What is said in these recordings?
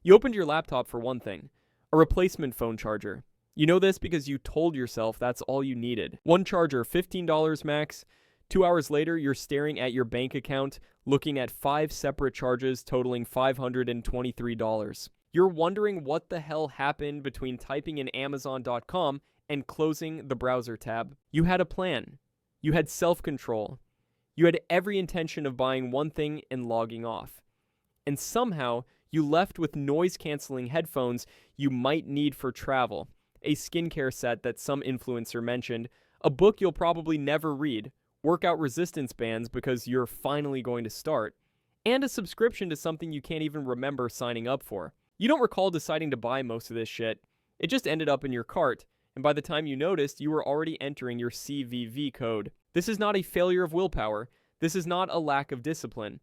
You opened your laptop for one thing, a replacement phone charger. You know this because you told yourself that's all you needed. One charger, $15 max. 2 hours later, you're staring at your bank account, looking at 5 separate charges totaling $523. You're wondering what the hell happened between typing in Amazon.com and closing the browser tab. You had a plan. You had self-control. You had every intention of buying one thing and logging off. And somehow, you left with noise-canceling headphones you might need for travel, a skincare set that some influencer mentioned, a book you'll probably never read, workout resistance bands because you're finally going to start, and a subscription to something you can't even remember signing up for. You don't recall deciding to buy most of this shit. It just ended up in your cart, and by the time you noticed, you were already entering your CVV code. This is not a failure of willpower. This is not a lack of discipline.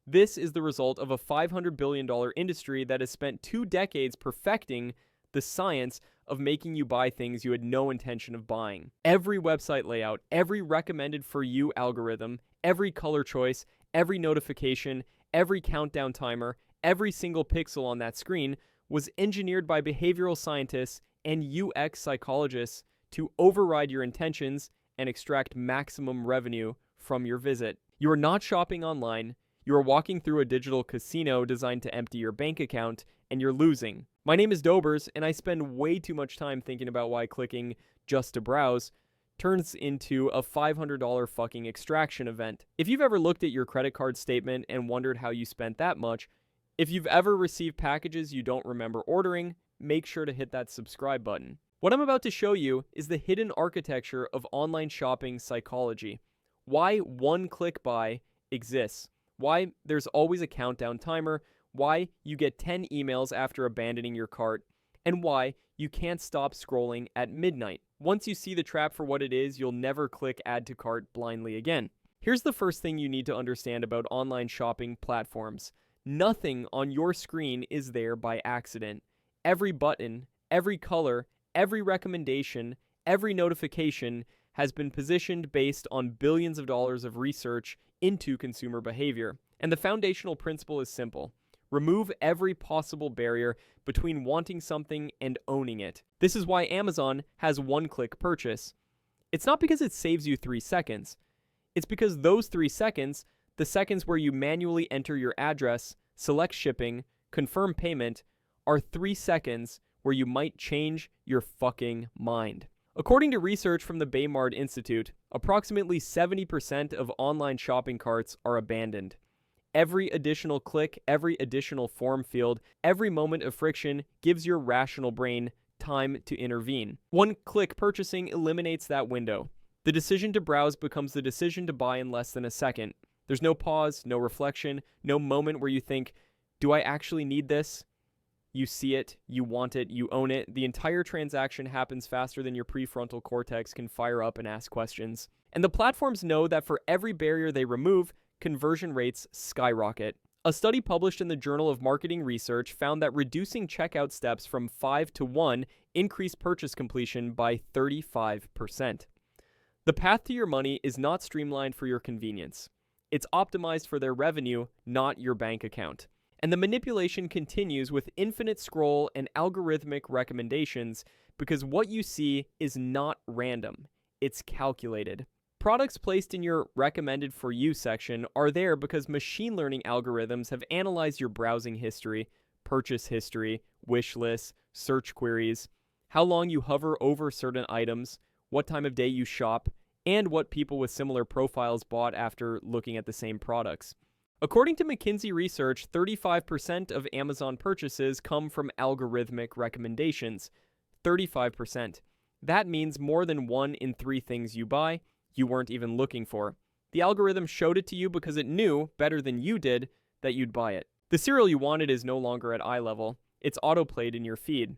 This is the result of a $500 billion industry that has spent 2 decades perfecting the science of making you buy things you had no intention of buying. Every website layout, every recommended for you algorithm, every color choice, every notification, every countdown timer, every single pixel on that screen was engineered by behavioral scientists and UX psychologists to override your intentions and extract maximum revenue from your visit. You are not shopping online. You are walking through a digital casino designed to empty your bank account, and you're losing. My name is Dobers, and I spend way too much time thinking about why clicking just to browse turns into a $500 fucking extraction event. If you've ever looked at your credit card statement and wondered how you spent that much, if you've ever received packages you don't remember ordering, make sure to hit that subscribe button. What I'm about to show you is the hidden architecture of online shopping psychology. Why one-click buy exists. Why there's always a countdown timer, why you get 10 emails after abandoning your cart, and why you can't stop scrolling at midnight. Once you see the trap for what it is, you'll never click add to cart blindly again. Here's the first thing you need to understand about online shopping platforms. Nothing on your screen is there by accident. Every button, every color, every recommendation, every notification has been positioned based on billions of dollars of research into consumer behavior. And the foundational principle is simple. Remove every possible barrier between wanting something and owning it. This is why Amazon has one-click purchase. It's not because it saves you 3 seconds. It's because those 3 seconds, the seconds where you manually enter your address, select shipping, confirm payment, are 3 seconds where you might change your fucking mind. According to research from the Baymard Institute, approximately 70% of online shopping carts are abandoned. Every additional click, every additional form field, every moment of friction gives your rational brain time to intervene. One-click purchasing eliminates that window. The decision to browse becomes the decision to buy in less than a second. There's no pause, no reflection, no moment where you think, do I actually need this? You see it, you want it, you own it. The entire transaction happens faster than your prefrontal cortex can fire up and ask questions. And the platforms know that for every barrier they remove, conversion rates skyrocket. A study published in the Journal of Marketing Research found that reducing checkout steps from 5 to 1 increased purchase completion by 35%. The path to your money is not streamlined for your convenience. It's optimized for their revenue, not your bank account. And the manipulation continues with infinite scroll and algorithmic recommendations because what you see is not random. It's calculated. Products placed in your recommended for you section are there because machine learning algorithms have analyzed your browsing history, purchase history, wish lists, search queries, how long you hover over certain items, what time of day you shop, and what people with similar profiles bought after looking at the same products. According to McKinsey research, 35% of Amazon purchases come from algorithmic recommendations. 35%. That means more than 1 in 3 things you buy, you weren't even looking for. The algorithm showed it to you because it knew, better than you did, that you'd buy it. The cereal you wanted is no longer at eye level. It's autoplayed in your feed.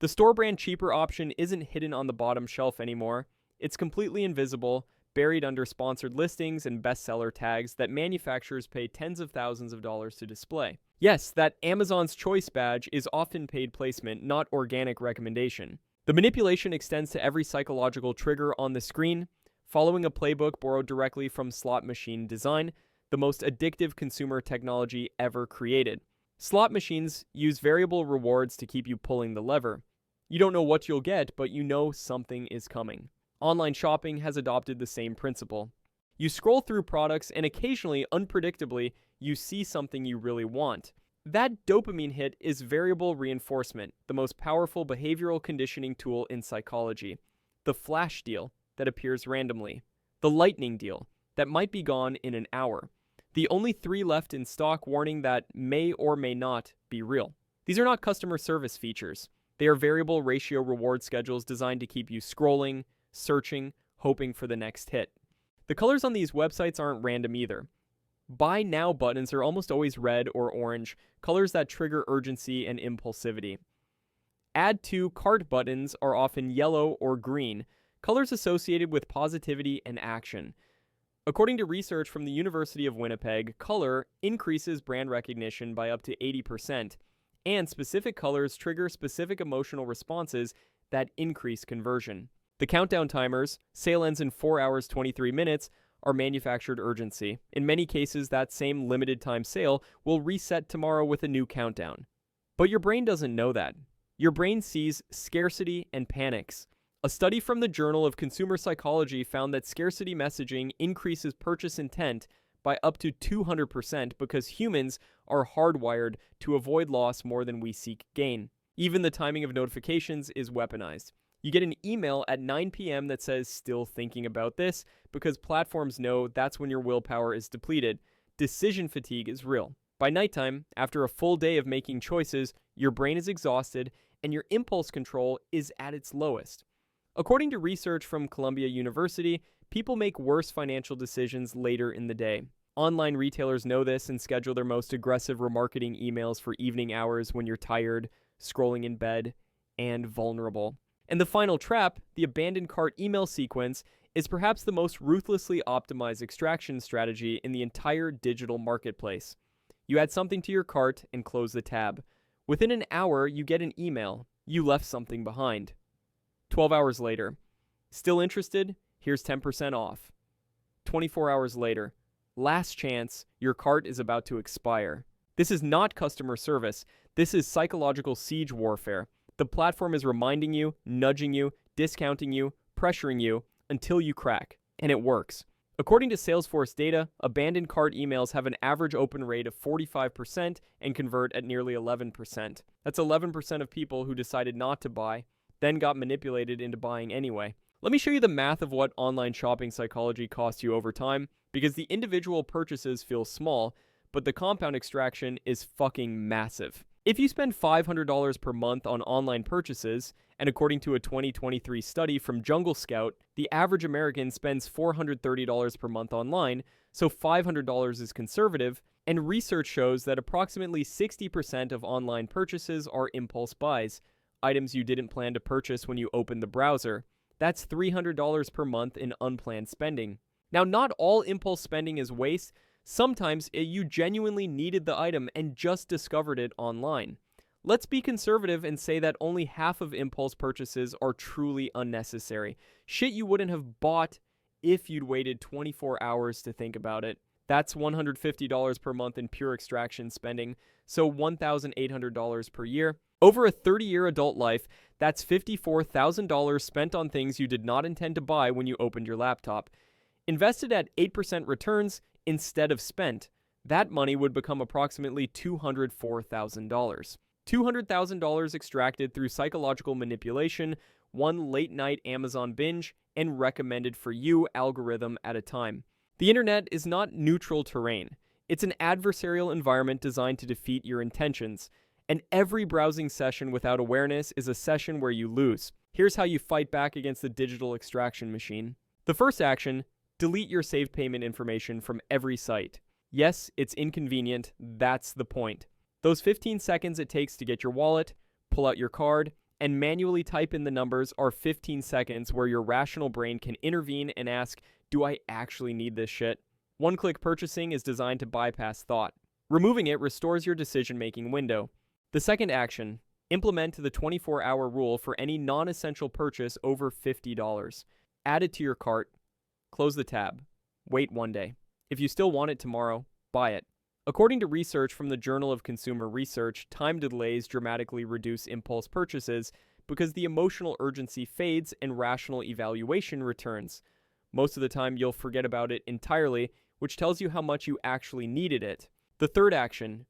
The store brand cheaper option isn't hidden on the bottom shelf anymore. It's completely invisible, buried under sponsored listings and bestseller tags that manufacturers pay tens of thousands of dollars to display. Yes, that Amazon's Choice badge is often paid placement, not organic recommendation. The manipulation extends to every psychological trigger on the screen, following a playbook borrowed directly from slot machine design, the most addictive consumer technology ever created. Slot machines use variable rewards to keep you pulling the lever. You don't know what you'll get, but you know something is coming. Online shopping has adopted the same principle. You scroll through products and occasionally, unpredictably, you see something you really want. That dopamine hit is variable reinforcement, the most powerful behavioral conditioning tool in psychology. The flash deal that appears randomly. The lightning deal that might be gone in an hour. The only 3 left in stock warning that may or may not be real. These are not customer service features. They are variable ratio reward schedules designed to keep you scrolling, searching, hoping for the next hit. The colors on these websites aren't random either. Buy now buttons are almost always red or orange, colors that trigger urgency and impulsivity. Add to cart buttons are often yellow or green, colors associated with positivity and action. According to research from the University of Winnipeg, color increases brand recognition by up to 80%, and specific colors trigger specific emotional responses that increase conversion. The countdown timers, sale ends in 4 hours 23 minutes, are manufactured urgency. In many cases, that same limited time sale will reset tomorrow with a new countdown. But your brain doesn't know that. Your brain sees scarcity and panics. A study from the Journal of Consumer Psychology found that scarcity messaging increases purchase intent by up to 200% because humans are hardwired to avoid loss more than we seek gain. Even the timing of notifications is weaponized. You get an email at 9 p.m. that says, "Still thinking about this," because platforms know that's when your willpower is depleted. Decision fatigue is real. By nighttime, after a full day of making choices, your brain is exhausted and your impulse control is at its lowest. According to research from Columbia University, people make worse financial decisions later in the day. Online retailers know this and schedule their most aggressive remarketing emails for evening hours when you're tired, scrolling in bed, and vulnerable. And the final trap, the abandoned cart email sequence, is perhaps the most ruthlessly optimized extraction strategy in the entire digital marketplace. You add something to your cart and close the tab. Within an hour, you get an email. You left something behind. 12 hours later. Still interested? Here's 10% off. 24 hours later. Last chance, your cart is about to expire. This is not customer service. This is psychological siege warfare. The platform is reminding you, nudging you, discounting you, pressuring you until you crack. And it works. According to Salesforce data, abandoned cart emails have an average open rate of 45% and convert at nearly 11%. That's 11% of people who decided not to buy, then got manipulated into buying anyway. Let me show you the math of what online shopping psychology costs you over time, because the individual purchases feel small, but the compound extraction is fucking massive. If you spend $500 per month on online purchases, and according to a 2023 study from Jungle Scout, the average American spends $430 per month online, so $500 is conservative, and research shows that approximately 60% of online purchases are impulse buys, items you didn't plan to purchase when you opened the browser. That's $300 per month in unplanned spending. Now, not all impulse spending is waste. Sometimes you genuinely needed the item and just discovered it online. Let's be conservative and say that only half of impulse purchases are truly unnecessary. Shit you wouldn't have bought if you'd waited 24 hours to think about it. That's $150 per month in pure extraction spending, so $1,800 per year. Over a 30-year adult life, that's $54,000 spent on things you did not intend to buy when you opened your laptop. Invested at 8% returns instead of spent, that money would become approximately $204,000. $200,000 extracted through psychological manipulation, one late-night Amazon binge, and recommended for you algorithm at a time. The internet is not neutral terrain. It's an adversarial environment designed to defeat your intentions. And every browsing session without awareness is a session where you lose. Here's how you fight back against the digital extraction machine. The first action: delete your saved payment information from every site. Yes, it's inconvenient. That's the point. Those 15 seconds it takes to get your wallet, pull out your card, and manually type in the numbers are 15 seconds where your rational brain can intervene and ask, do I actually need this shit? One-click purchasing is designed to bypass thought. Removing it restores your decision-making window. The second action: implement the 24-hour rule for any non-essential purchase over $50. Add it to your cart. Close the tab. Wait one day. If you still want it tomorrow, buy it. According to research from the Journal of Consumer Research, time delays dramatically reduce impulse purchases because the emotional urgency fades and rational evaluation returns. Most of the time, you'll forget about it entirely, which tells you how much you actually needed it. The third action: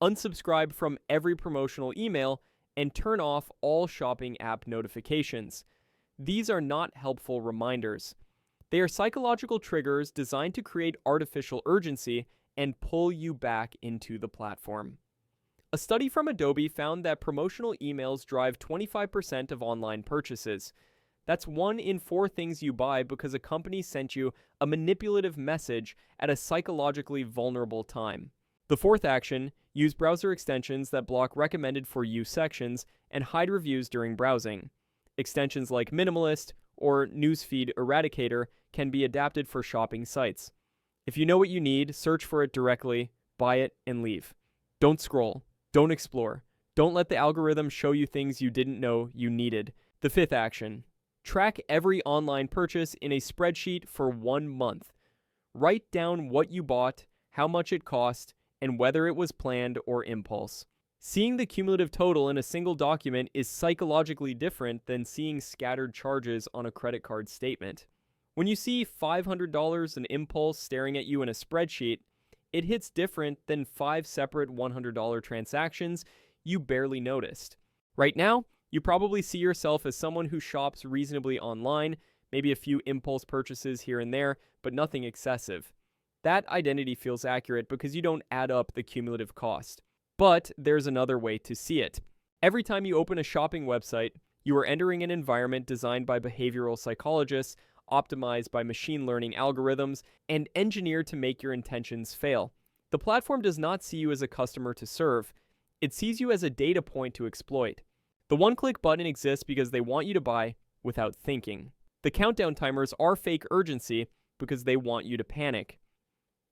unsubscribe from every promotional email and turn off all shopping app notifications. These are not helpful reminders. They are psychological triggers designed to create artificial urgency and pull you back into the platform. A study from Adobe found that promotional emails drive 25% of online purchases. That's 1 in 4 things you buy because a company sent you a manipulative message at a psychologically vulnerable time. The fourth action: use browser extensions that block recommended for you sections and hide reviews during browsing. Extensions like Minimalist or Newsfeed Eradicator can be adapted for shopping sites. If you know what you need, search for it directly, buy it, and leave. Don't scroll. Don't explore. Don't let the algorithm show you things you didn't know you needed. The fifth action: track every online purchase in a spreadsheet for 1 month. Write down what you bought, how much it cost, and whether it was planned or impulse. Seeing the cumulative total in a single document is psychologically different than seeing scattered charges on a credit card statement. When you see $500 in impulse staring at you in a spreadsheet, it hits different than 5 separate $100 transactions you barely noticed. Right now, you probably see yourself as someone who shops reasonably online, maybe a few impulse purchases here and there, but nothing excessive. That identity feels accurate because you don't add up the cumulative cost. But there's another way to see it. Every time you open a shopping website, you are entering an environment designed by behavioral psychologists, optimized by machine learning algorithms, and engineered to make your intentions fail. The platform does not see you as a customer to serve. It sees you as a data point to exploit. The one-click button exists because they want you to buy without thinking. The countdown timers are fake urgency because they want you to panic.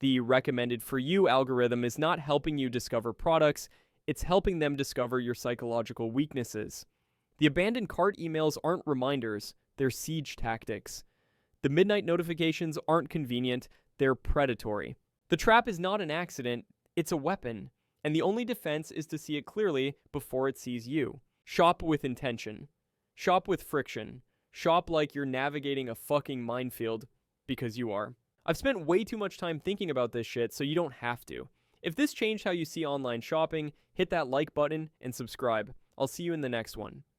The recommended for you algorithm is not helping you discover products, it's helping them discover your psychological weaknesses. The abandoned cart emails aren't reminders, they're siege tactics. The midnight notifications aren't convenient, they're predatory. The trap is not an accident, it's a weapon, and the only defense is to see it clearly before it sees you. Shop with intention. Shop with friction. Shop like you're navigating a fucking minefield, because you are. I've spent way too much time thinking about this shit, so you don't have to. If this changed how you see online shopping, hit that like button and subscribe. I'll see you in the next one.